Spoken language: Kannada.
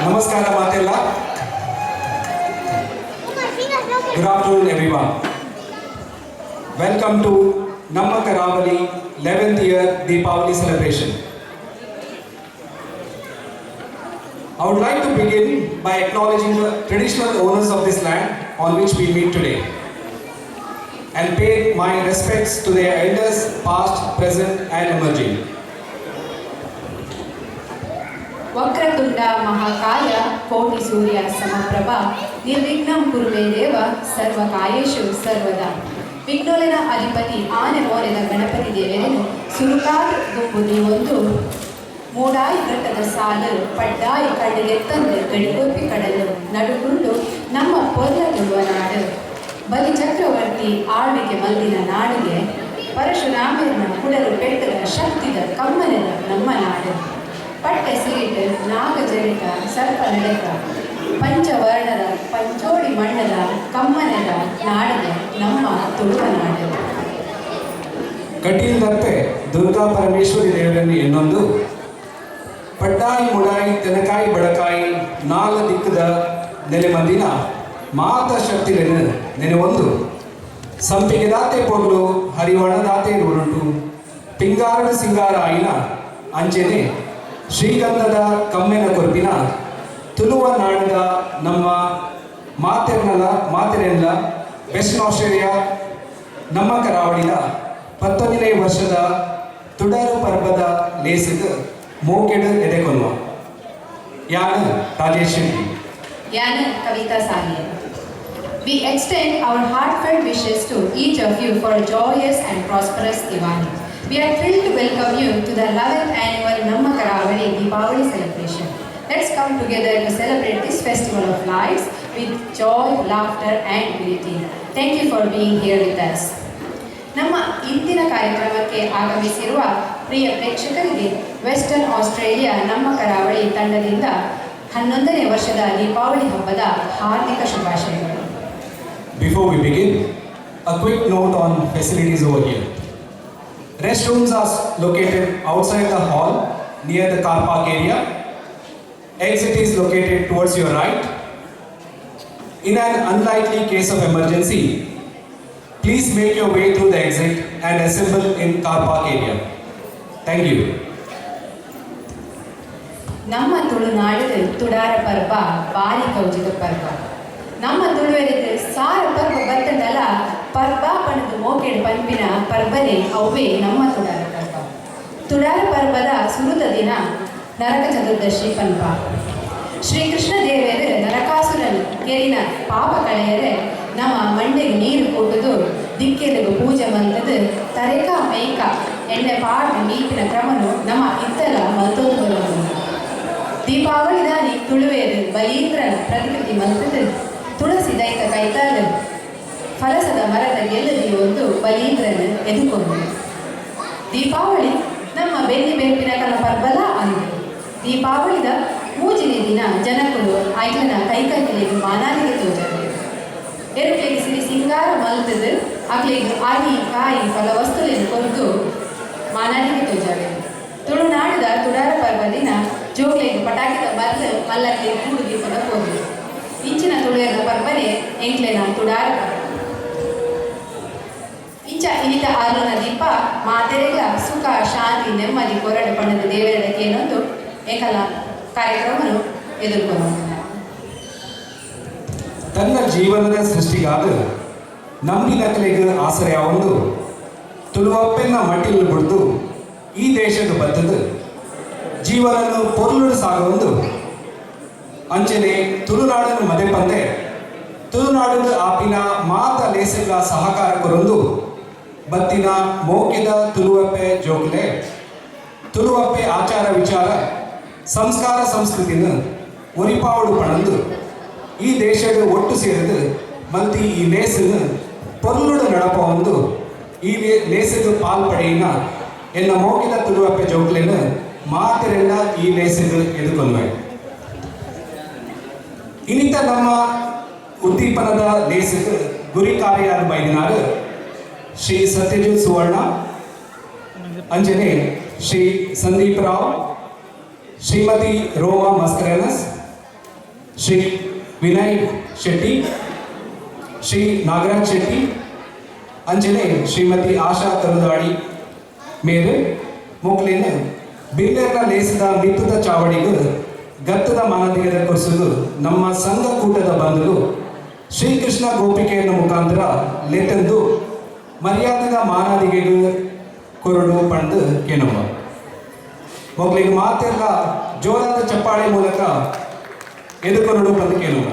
Namaskara Matella. Good afternoon everyone. Welcome to Namma Karavali 11th year Deepavali celebration. I would like to begin by acknowledging the traditional owners of this land on which we meet today and pay my respects to their elders past, present and emerging. Vakratunda ಮಹಾಕಾಯ ಕೋಟಿ ಸೂರ್ಯ ಸಮಪ್ರಭ ನಿರ್ವಿಘ್ನಂ ಕುರುಮೇ ದೇವ ಸರ್ವಕಾಯೇಷು ಸರ್ವದಾ. ವಿಘ್ನೋಲಿನ ಅಧಿಪತಿ ಆನೆ ಮೋರೆದ ಗಣಪತಿ ದೇವರನ್ನು ಸುರುಕಾದ ದುಂಬುದಿ ಒಂದು ಮೂಡಾಯಿ ಘಟ್ಟದ ಸಾಲು ಪಡ್ಡಾಯಿ ಕಡೆಗೆತ್ತಂದು ಗಡಿಗೊಪ್ಪಿ ಕಡಲು ನಡುಗುಂಡು ನಮ್ಮ ಪೊರ್ಲ ತುಳುವ ನಾಡು. ಬಲಿ ಚಕ್ರವರ್ತಿ ಆಳ್ವಿಕೆ ಮಲ್ಲಿನ ನಾಡಿಗೆ ಪರಶುರಾಮನ ಕುಡಲು ಪೆಟ್ಟದ ಶಕ್ತಿದ ಕಮ್ಮನದ ನಮ್ಮ ನಾಡು. ಪಟ್ಟೆ ಸೀಟು ನಾಗಜಡಿತ ಸರ್ಪ ನಡೆತ ಪಂಚವರ್ಣದ ಪಂಚೋಡಿ ಮಣ್ಣದ ಕಮ್ಮನದ ನಾಡಿಗೆ ನಮ್ಮ ತುಳುವ ನಾಡು. ಕಟೀಲ್ದಪ್ಪೆ ದುರ್ಗಾ ಪರಮೇಶ್ವರಿ ದೇವರನ್ನು ಇನ್ನೊಂದು ಪಡ್ಡಾಯಿ ಮುಡಾಯಿ ತೆನಕಾಯಿ ಬಡಕಾಯಿ ನಾಲ ದಿಕ್ಕದ ನೆಲೆ ಮಂದಿನ ಮಾತ ಶಕ್ತಿಗಳನ್ನು ನೆನೆವೊಂದು ಸಂಪಿಗೆ ದಾತೆ ಪೊಗಲು ಹರಿವಣ ದಾತೆ ನೋಡುಂಟು ಪಿಂಗಾರಣ ಸಿಂಗಾರ ಆಯಿನ ಅಂಚೆನೆ ಶ್ರೀಗಂಧದ ಕಮ್ಮೆನ ಕೊರ್ಪಿನ ತುಳುವ ನಾಡಿದ ನಮ್ಮ ಮಾತೆರೆಲ್ಲ ವೆಸ್ಟರ್ನ್ ಆಸ್ಟ್ರೇಲಿಯಾ ನಮ್ಮ ಕರಾವಳಿದ 19ನೇ ವರ್ಷದ ತುಡರು ಪರ್ಬದ ಲೇಸಿದ ಮೋಕೆಡು ಎದೆಕೊನ್ವ ಯಾನು ರಾಜೇಶ್ ಶೆಟ್ಟಿ ಯಾನು Kavita ಸಾಹಿಯ. We extend our heartfelt wishes to each of you for a joyous and prosperous Diwali. We are thrilled to welcome you to the 11th annual Namma Karavali Deepavali celebration. Let's come together to celebrate this festival of lights with joy, laughter and unity. Thank you for being here with us. ನಮ್ಮ ಇಂದಿನ ಕಾರ್ಯಕ್ರಮಕ್ಕೆ ಆಗಮಿಸಿರುವ ಪ್ರಿಯ ಪ್ರೇಕ್ಷಕರಿಗೆ ವೆಸ್ಟರ್ನ್ ಆಸ್ಟ್ರೇಲಿಯಾ ನಮ್ಮ ಕರಾವಳಿ ತಂಡದಿಂದ 11ನೇ ವರ್ಷದ ದೀಪಾವಳಿ ಹಬ್ಬದ ಹಾರ್ದಿಕ ಶುಭಾಶಯಗಳು. Before we begin, a quick note on facilities over here. Restrooms are located outside the hall near the car park area. Exit is located towards your right. In an unlikely case of emergency, please make your way through the exit and assemble in car park area. Thank you. ನಮ್ಮ ತುಳುನಾಡಿದ ತುಡಾರ ಪರ್ವ ಬಾರಿ ಕೌಜಿದ ಪರ್ವ. ನಮ್ಮ ತುಳುವರಿಗೆ ಸಾರ ಪರ್ವ ಬರ್ತದಲ್ಲ ಪರ್ವ ಪಣದು ಮೋಕೆಡು ಪಂಪಿನ ಪರ್ವನೆ ಅವೇ ನಮ್ಮ ತುಡಾರ ಪರ್ವ. ತುಡಾರ ಪರ್ವದ ಸುರುದ ದಿನ ನರಕ ಚತುರ್ದಶಿ ಪಂಪ. ಶ್ರೀಕೃಷ್ಣ ದೇವರು ನರಕಾಸುರನು ಕೆರಿನ ಪಾಪ ಕಳೆಯರೆ ನಮ್ಮ ಮಂಡೆಗೆ ನೀರು ಕೊಟ್ಟದು ದಿಕ್ಕೆಲೆಗೂ ಪೂಜೆ ಮಂತದು ತರೆಕ ಮೇಕ ಎಣ್ಣೆ ಪಾಡು ನೀಪಿನ ಕ್ರಮನು ನಮ್ಮ ಇದ್ದಲ ಮತ್ತೊಂದು. ದೀಪಾವಳಿ ದಾನಿ ತುಳುವೇರು ಬಲೀಂದ್ರನ ಪ್ರತಿಕೃತಿ ಮಂತದು ತುಳಸಿ ದೈತ ಕೈತಾಲು ಫಲಸದ ಮರದ ಗೆಲ್ಲದಿ ಒಂದು ಬಲೀಂದ್ರನ ಎದುಕೊಂಡು. ದೀಪಾವಳಿ ನಮ್ಮ ಬೆನ್ನಿ ಬೆಂಪಿನ ಕಲ ಪರ್ಬಲ ಅಂದು. ದೀಪಾವಳಿದ ಮೂಜಿನ ದಿನ ಜನಕರು ಐಲನ ಕೈಕೈಲಿಗೆ ಮಾನಾಲಿಗೆ ತೋಜರು. ಎರುಕೆಗೆ ಸಿರಿ ಸಿಂಗಾರ ಮಲ್ತದು ಅಕ್ಲಿಗೆ ಆಗಿ ಕಾಯಿ ಫಲ ವಸ್ತುಗಳನ್ನು ಕೊರದು ಮಾನಾಲಿಗೆ ತೋಜಾವೆ. ತುಳುನಾಡಿದ ತುಡಾರ ಪರ್ವ ದಿನ ಜೋಗ್ಲೆಗೆ ಪಟಾಕಿದ ಮಲ್ಲು ಮಲ್ಲಕ್ಕೆ ಕೂಡು ದೀಪದ ಕೋರು. ಇಂಚಿನ ತುಳಿಯದ ಪರ್ವನೆ ಎಂಕ್ಲೆನ ತುಡಾರ ಪರ್ವ. ಇಂಚ ಇನಿತ ಆಲೋನ ದೀಪ ಮಾತೆರೆಗ ಸುಖ ಶಾಂತಿ ನೆಮ್ಮದಿ ಕೊರಡು ಪಣದ ದೇವರಕ್ಕೆ ಏನೊಂದು ಏಕಲ ಕಾರ್ಯಕ್ರಮವನ್ನು ಎದುರ್ಕೊಂಡು ತನ್ನ ಜೀವನದ ಸೃಷ್ಟಿಗಾದ ನಂಬಿನಕಲೆಗೆ ಆಸರೆಯ ಒಂದು ತುಳುವಪ್ಪೆನ್ನ ಮಟ್ಟಿಲು ಬಿಡ್ದು ಈ ದೇಶದ ಬದ್ದದು ಜೀವನನ್ನು ಪೊರ್ಲು ಸಾಗುವುದು ಅಂಚನೆ ತುಳುನಾಡನ್ನು ಮದೆ ಪಂದೆ ತುಳುನಾಡು ಆಪಿನ ಮಾತ ಲೇಸಗಳ ಸಹಕಾರ ಕೊರೊಂದು ಬತ್ತಿನ ಮೋಕಿದ ತುಳುವಪ್ಪೆ ಜೋಕ್ಲೆ ತುಳುವಪ್ಪೆ ಆಚಾರ ವಿಚಾರ ಸಂಸ್ಕಾರ ಸಂಸ್ಕೃತಿನ ಒರಿಪಾವಡು ಪಣಂದು ಈ ದೇಶದ ಒಟ್ಟು ಸೇರಿದು ಮಂತಿ ಈ ಲೇಸನ್ನು ಪೊರ್ಲುಡು ನಡಪ ಒಂದು ಈ ಲೇಸದ ಪಾಲ್ಪಡೆಯಿನ ಎನ್ನ ಮೋಕಿದ ತುಳುವಪ್ಪೆ ಜೋಕ್ಲೆನ ಮಾತೆರೆಲ್ಲ ಈ ಲೇಸದ ಎದುಕೊಂಡ್ವೆ. ಇನ್ನಿತ ನಮ್ಮ ಉದ್ದೀಪನದ ಲೇಸದ ಗುರಿ ಕಾರ್ಯಾದ ಬೈದಿನಾರು ಶ್ರೀ ಸತ್ಯಜಿತ್ ಸುವರ್ಣ ಅಂಜನೆ ಶ್ರೀ ಸಂದೀಪ್ ರಾವ್ ಶ್ರೀಮತಿ ರೋಮಾ ಮಸ್ಕರೇನಸ್ ಶ್ರೀ ವಿನಯ್ ಶೆಟ್ಟಿ, ಶ್ರೀ ನಾಗರಾಜ್ ಶೆಟ್ಟಿ, ಅಂಜನೆ ಶ್ರೀಮತಿ ಆಶಾ ತರುದಾಡಿ ಮೇರು ಮುಕ್ಲಿನ ಬಿಲ್ಲರ್ನ ಲೇಸಿದ ಮಿತ್ತದ ಚಾವಡಿಗೂ ಗತ್ತದ ಮಾನದಿಗದ ಕೊರ್ಸುದು ನಮ್ಮ ಸಂಘ ಕೂಟದ ಬಂಧುಗಳು ಶ್ರೀಕೃಷ್ಣ ಗೋಪಿಕೆಯನ್ನು ಮುಖಾಂತರ ಲೆತ್ತಂದು ಮರ್ಯಾದದ ಮಾನದಿಗೆಗೂ ಕೊರಡು ಪಂಡು ಕೆನವ ಮೊದಲಿಗೆ ಮಾತೆಲ್ಲ ಜೋರಾದ ಚಪ್ಪಾಳೆ ಮೂಲಕ ಎದುಕೊರಡು ಪಂದು ಕೆನವ.